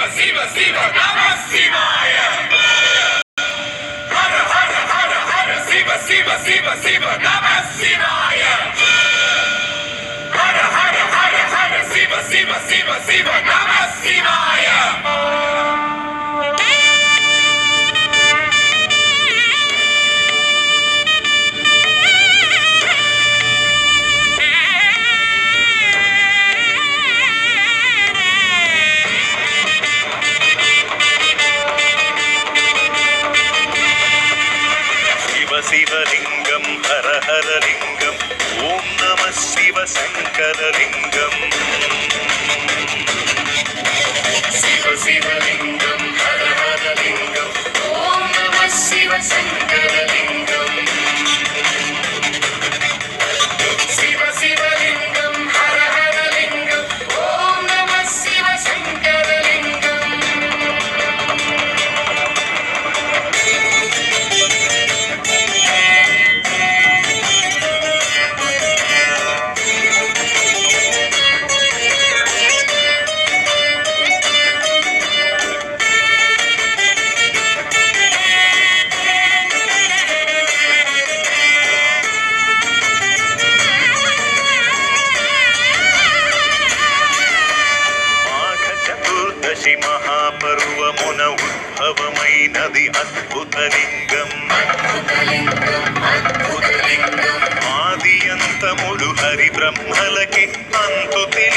శివ శివ నమః శివాయ హర హర హర హర శివ శివ శివ శివ నమః శివాయ హర హర హర హర శివ శివ శివ శివ నమః శివాయ శివలింగం హర హర లింగం ఓం నమః శివ శంకరలింగం శివ శివలింగం హర హర లింగం ఓం నమః శివ శంకరలింగం శివ శివలింగం హర హర లింగం ఓం నమః శివ శంకరలింగం మహాపర్వమున ఉద్భవమైనది అద్భుతలింగం ఆది అంతములు హరి బ్రహ్మలకి అంతు